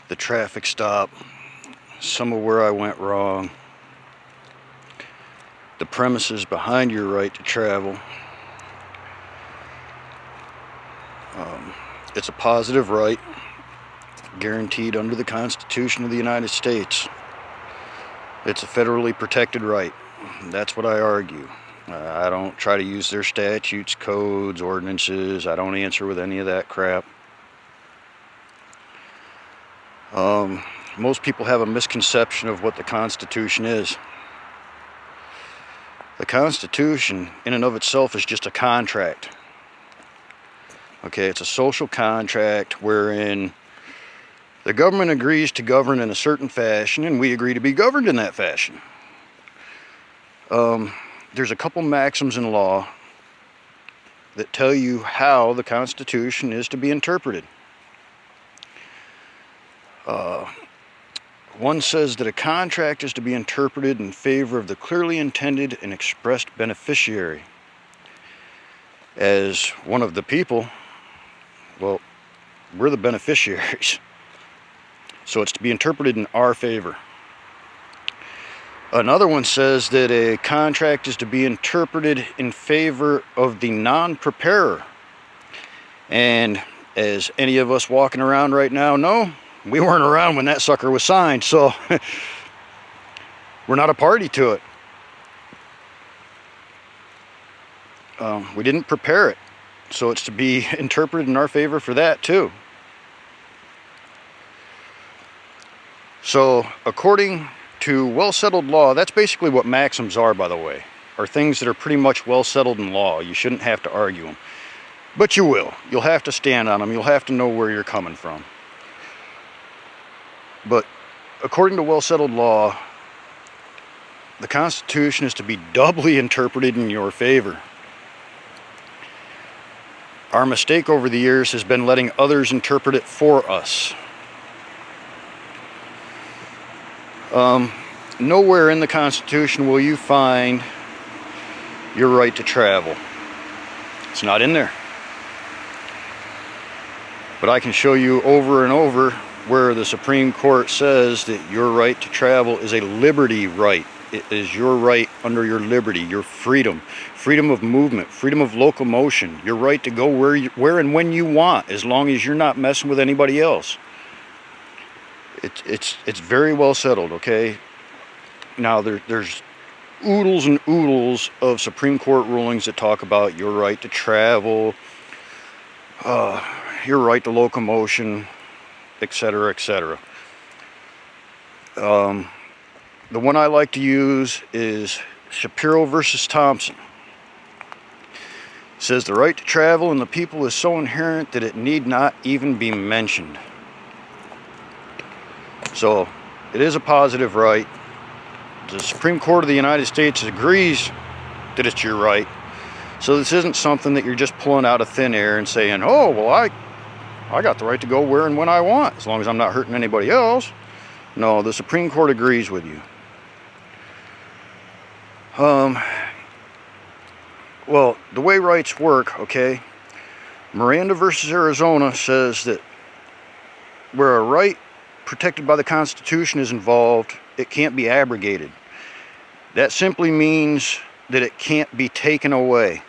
the traffic stop, some of where I went wrong, the premises behind your right to travel. It's a positive right, guaranteed under the Constitution of the United States. It's a federally protected right. That's what I argue. I don't try to use their statutes, codes, ordinances. I don't answer with any of that crap. Most people have a misconception of what the Constitution is. The Constitution, in and of itself, is just a contract. Okay, it's a social contract wherein the government agrees to govern in a certain fashion, and we agree to be governed in that fashion. There's a couple maxims in law that tell you how the Constitution is to be interpreted. One says that a contract is to be interpreted in favor of the clearly intended and expressed beneficiary. As one of the people, well, we're the beneficiaries. So it's to be interpreted in our favor. Another one says that a contract is to be interpreted in favor of the non-preparer. And as any of us walking around right now know, we weren't around when that sucker was signed, so we're not a party to it. We didn't prepare it, so it's to be interpreted in our favor for that too. So according to well-settled law, that's basically what maxims are, by the way, are things that are pretty much well-settled in law. You shouldn't have to argue them, but you will. You'll have to stand on them. You'll have to know where you're coming from. But according to well-settled law, the Constitution is to be doubly interpreted in your favor. Our mistake over the years has been letting others interpret it for us. Nowhere in the Constitution will you find your right to travel. It's not in there. But I can show you over and over where the Supreme Court says that your right to travel is a liberty right. It is your right under your liberty, your freedom, freedom of movement, freedom of locomotion, your right to go where and when you want, as long as you're not messing with anybody else. It's very well settled, okay? Now there's oodles and oodles of Supreme Court rulings that talk about your right to travel, your right to locomotion, etc., etc. The one I like to use is Shapiro versus Thompson. It says the right to travel in the people is so inherent that it need not even be mentioned. So it is a positive right. The Supreme Court of the United States agrees that it's your right. So this isn't something that you're just pulling out of thin air and saying, oh, well, I got the right to go where and when I want, as long as I'm not hurting anybody else. No, the Supreme Court agrees with you. Well, the way rights work, okay, Miranda versus Arizona says that where a right protected by the Constitution is involved, it can't be abrogated. That simply means that it can't be taken away.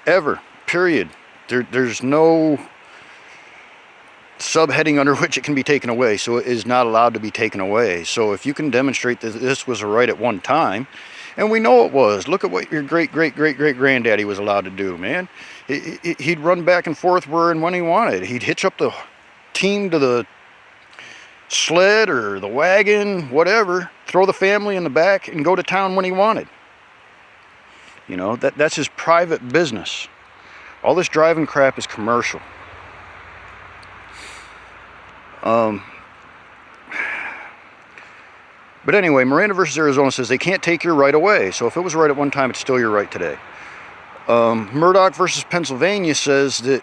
Ever. Period. There's no subheading under which it can be taken away, so it is not allowed to be taken away. So if you can demonstrate that this was a right at one time, and we know it was. Look at what your great-great-great-great-granddaddy was allowed to do, man. He'd run back and forth where and when he wanted. He'd hitch up the team to the sled or the wagon, whatever, throw the family in the back and go to town when he wanted. You know, that's his private business. All this driving crap is commercial. But anyway, Miranda versus Arizona says they can't take your right away. So if it was right at one time, it's still your right today. Murdoch versus Pennsylvania says that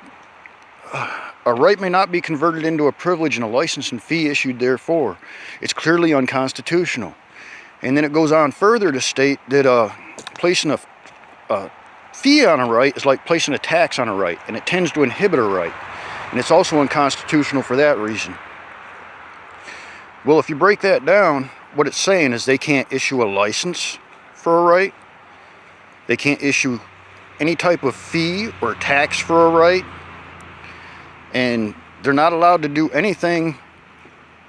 a right may not be converted into a privilege and a license and fee issued therefore. It's clearly unconstitutional. And then it goes on further to state that placing a fee on a right is like placing a tax on a right, and it tends to inhibit a right. And it's also unconstitutional for that reason. Well, if you break that down, what it's saying is they can't issue a license for a right. They can't issue any type of fee or tax for a right. And they're not allowed to do anything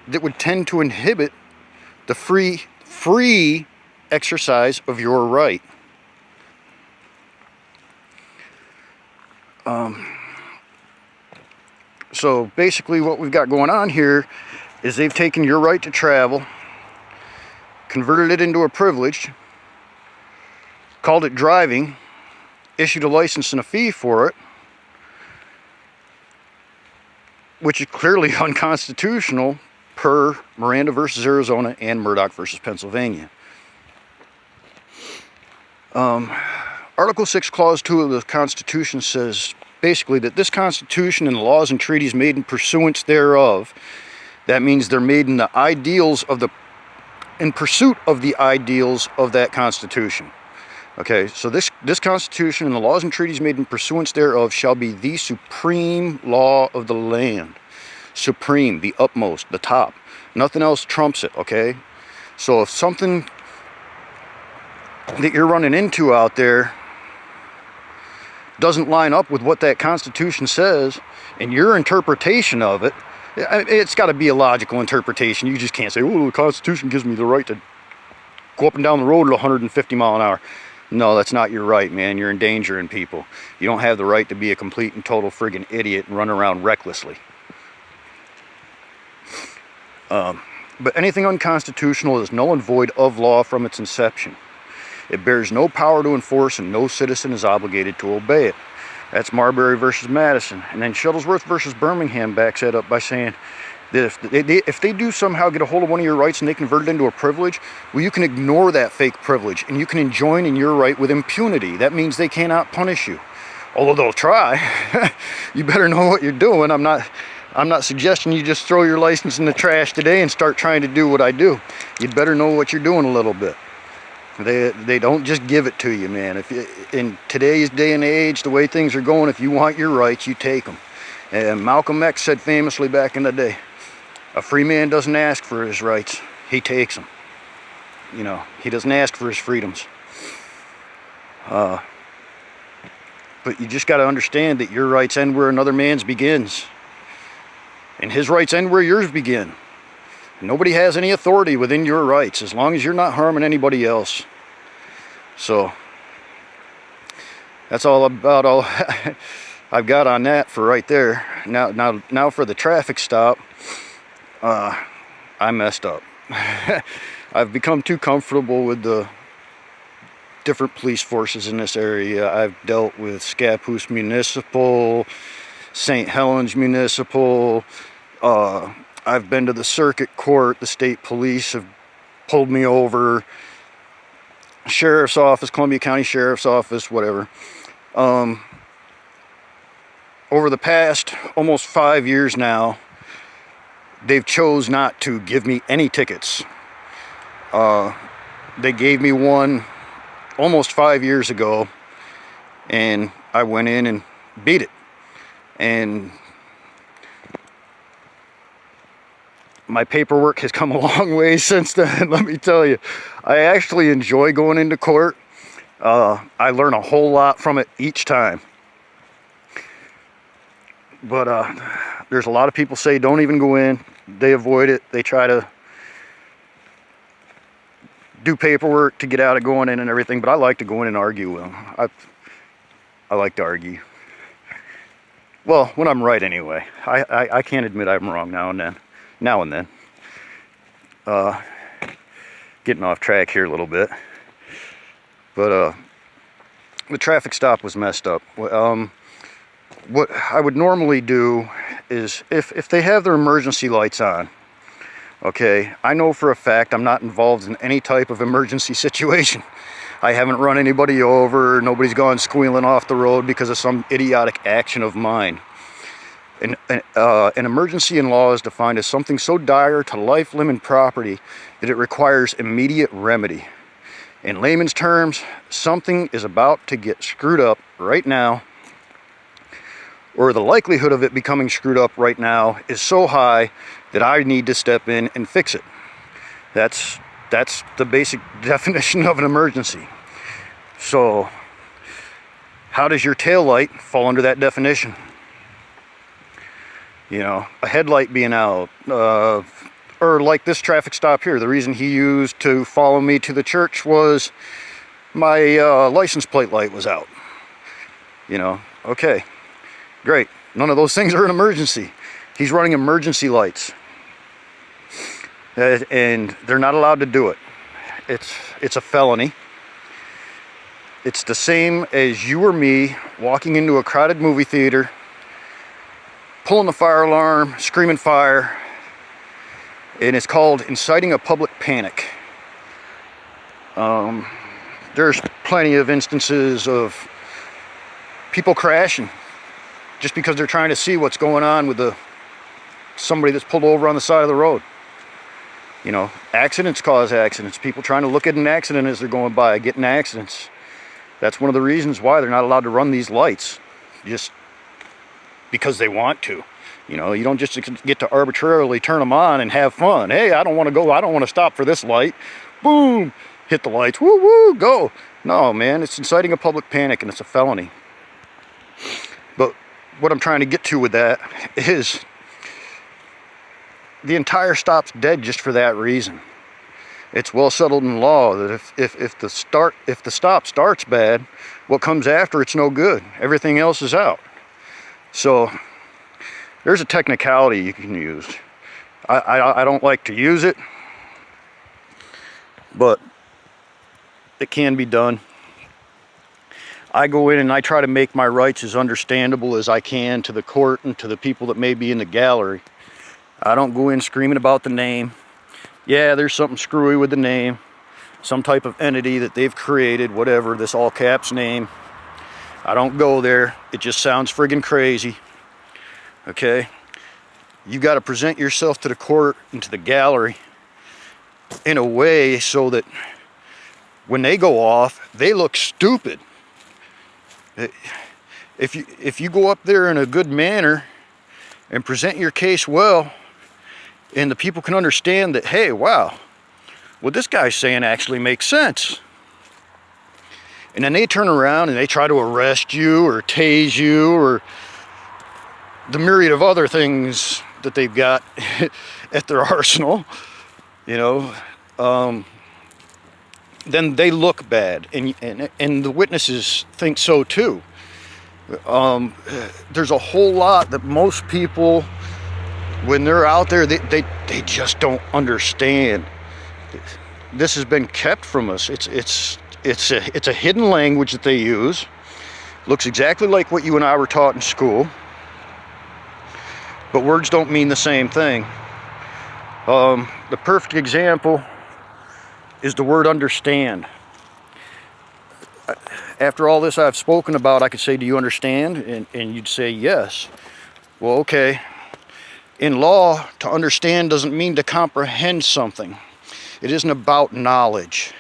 that would tend to inhibit the free exercise of your right. So basically what we've got going on here is they've taken your right to travel, converted it into a privilege, called it driving, issued a license and a fee for it, which is clearly unconstitutional per Miranda versus Arizona and Murdoch versus Pennsylvania. Article 6, Clause 2 of the Constitution says basically that this Constitution and the laws and treaties made in pursuance thereof, that means they're made in pursuit of the ideals of that Constitution. Okay, so this Constitution and the laws and treaties made in pursuance thereof shall be the supreme law of the land. Supreme, the utmost, the top. Nothing else trumps it, okay? So if something that you're running into out there doesn't line up with what that Constitution says and your interpretation of it, it's got to be a logical interpretation. You just can't say, oh, the Constitution gives me the right to go up and down the road at 150 mile an hour. No, that's not your right, man. You're endangering people. You don't have the right to be a complete and total friggin' idiot and run around recklessly. But anything unconstitutional is null and void of law from its inception. It bears no power to enforce, and no citizen is obligated to obey it. That's Marbury versus Madison. And then Shuttlesworth versus Birmingham backs that up by saying that if they do somehow get a hold of one of your rights and they convert it into a privilege, well, you can ignore that fake privilege and you can enjoin in your right with impunity. That means they cannot punish you. Although they'll try. You better know what you're doing. I'm not suggesting you just throw your license in the trash today and start trying to do what I do. You'd better know what you're doing a little bit. They don't just give it to you, man. In today's day and age, the way things are going, if you want your rights, you take them. And Malcolm X said famously back in the day, a free man doesn't ask for his rights, he takes them. You know, he doesn't ask for his freedoms. But you just got to understand that your rights end where another man's begins. And his rights end where yours begin. Nobody has any authority within your rights as long as you're not harming anybody else. So that's all about all I've got on that for right there. Now for the traffic stop, I messed up. I've become too comfortable with the different police forces in this area. I've dealt with Scappoose Municipal, St. Helens Municipal. I've been to the circuit court. The state police have pulled me over. Sheriff's office, Columbia County Sheriff's Office, whatever. Over the past almost 5 years now, they've chose not to give me any tickets. They gave me one almost 5 years ago, and I went in and beat it. And my paperwork has come a long way since then, let me tell you. I actually enjoy going into court. I learn a whole lot from it each time. But there's a lot of people say don't even go in. They avoid it. They try to do paperwork to get out of going in and everything. But I like to go in and argue with them. I like to argue. Well, when I'm right anyway. I can't admit I'm wrong now and then. Getting off track here a little bit. But the traffic stop was messed up. What I would normally do is if they have their emergency lights on, okay, I know for a fact I'm not involved in any type of emergency situation. I haven't run anybody over, nobody's gone squealing off the road because of some idiotic action of mine. An emergency in law is defined as something so dire to life, limb, and property that it requires immediate remedy. In layman's terms, something is about to get screwed up right now, or the likelihood of it becoming screwed up right now is so high that I need to step in and fix it. That's the basic definition of an emergency. So how does your tail light fall under that definition? You know, a headlight being out, or like this traffic stop here. The reason he used to follow me to the church was my license plate light was out. You know, okay, great. None of those things are an emergency. He's running emergency lights. And they're not allowed to do it. It's a felony. It's the same as you or me walking into a crowded movie theater, pulling the fire alarm, screaming fire, and it's called inciting a public panic. There's plenty of instances of people crashing just because they're trying to see what's going on with somebody that's pulled over on the side of the road. You know, accidents cause accidents. People trying to look at an accident as they're going by, getting accidents. That's one of the reasons why they're not allowed to run these lights, just because they want to. You know, you don't just get to arbitrarily turn them on and have fun. Hey, I don't want to go, I don't want to stop for this light. Boom, hit the lights, woo woo, go. No, man, it's inciting a public panic and it's a felony. But what I'm trying to get to with that is the entire stop's dead just for that reason. It's well settled in law that if the stop starts bad, what comes after it's no good. Everything else is out. So there's a technicality you can use. I don't like to use it, but it can be done. I go in and I try to make my rights as understandable as I can to the court and to the people that may be in the gallery. I don't go in screaming about the name. Yeah, there's something screwy with the name. Some type of entity that they've created, whatever, this all caps name. I don't go there. It just sounds friggin' crazy. Okay? You got to present yourself to the court and to the gallery in a way so that when they go off, they look stupid. If you go up there in a good manner and present your case well, and the people can understand that, hey, wow, what this guy's saying actually makes sense. And then they turn around and they try to arrest you or tase you or the myriad of other things that they've got at their arsenal, you know, then they look bad, and the witnesses think so too. There's a whole lot that most people, when they're out there, they just don't understand. This has been kept from us. It's a hidden language that they use. Looks exactly like what you and I were taught in school, but words don't mean the same thing. The perfect example is the word understand. After all this I've spoken about, I could say, do you understand? And you'd say yes. Well, okay. In law, to understand doesn't mean to comprehend something. It isn't about knowledge.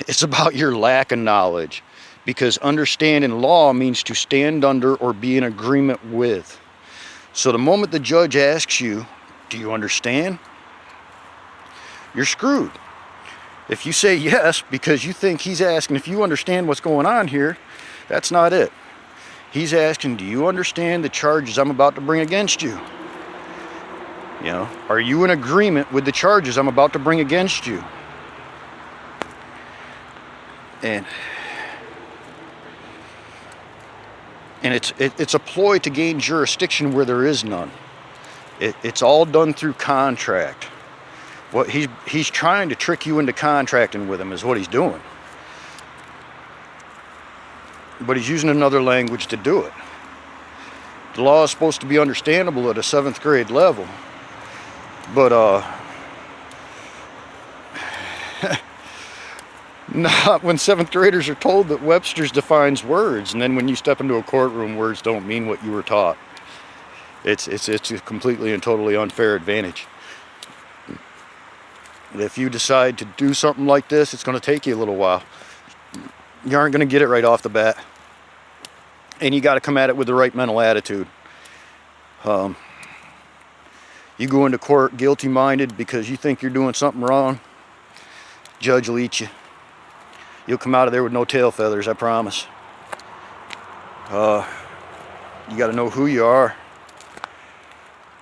It's about your lack of knowledge. Because understand in law means to stand under or be in agreement with. So the moment the judge asks you, do you understand? You're screwed. If you say yes because you think he's asking if you understand what's going on here, that's not it. He's asking, do you understand the charges I'm about to bring against you? You know, are you in agreement with the charges I'm about to bring against you? And it's a ploy to gain jurisdiction where there is none. It's all done through contract. What he's trying to trick you into contracting with him is what he's doing. But he's using another language to do it. The law is supposed to be understandable at a 7th grade level. But not when 7th graders are told that Webster's defines words, and then when you step into a courtroom, words don't mean what you were taught. It's a completely and totally unfair advantage. If you decide to do something like this, it's going to take you a little while. You aren't going to get it right off the bat. And you got to come at it with the right mental attitude. You go into court guilty-minded because you think you're doing something wrong, judge will eat you. You'll come out of there with no tail feathers, I promise. You got to know who you are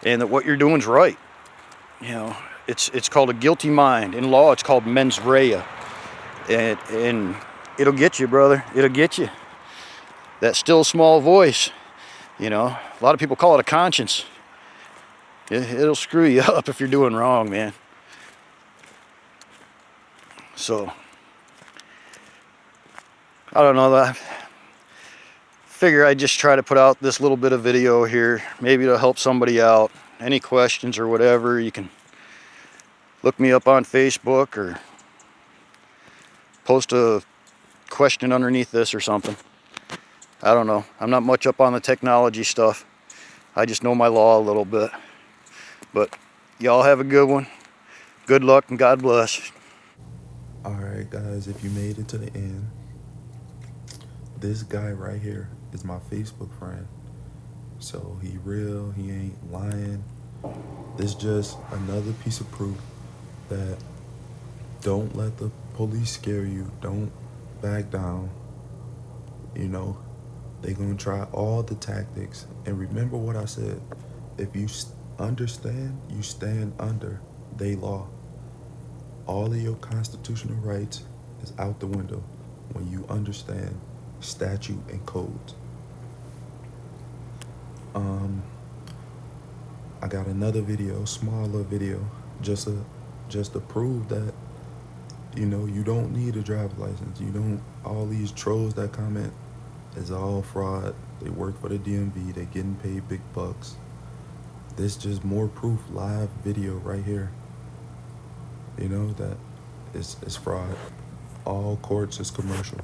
and that what you're doing is right. You know, it's called a guilty mind. In law, it's called mens rea. And it'll get you, brother. It'll get you. That still small voice, you know. A lot of people call it a conscience. It'll screw you up if you're doing wrong, man. So, I don't know. I figure I'd just try to put out this little bit of video here. Maybe it'll help somebody out. Any questions or whatever, you can look me up on Facebook or post a question underneath this or something. I don't know. I'm not much up on the technology stuff. I just know my law a little bit. But y'all have a good one. Good luck and God bless. Alright guys, if you made it to the end, this guy right here is my Facebook friend. So he real, he ain't lying. This just another piece of proof that don't let the police scare you. Don't back down. You know, they gonna try all the tactics. And remember what I said. If you understand, you stand under they law. All of your constitutional rights is out the window when you understand statute and codes. I got another video, smaller video, just to prove that, you know, you don't need a driver's license. You don't, all these trolls that comment is all fraud. They work for the DMV, they getting paid big bucks. This just more proof, live video right here. You know, that it's fraud. All courts is commercial.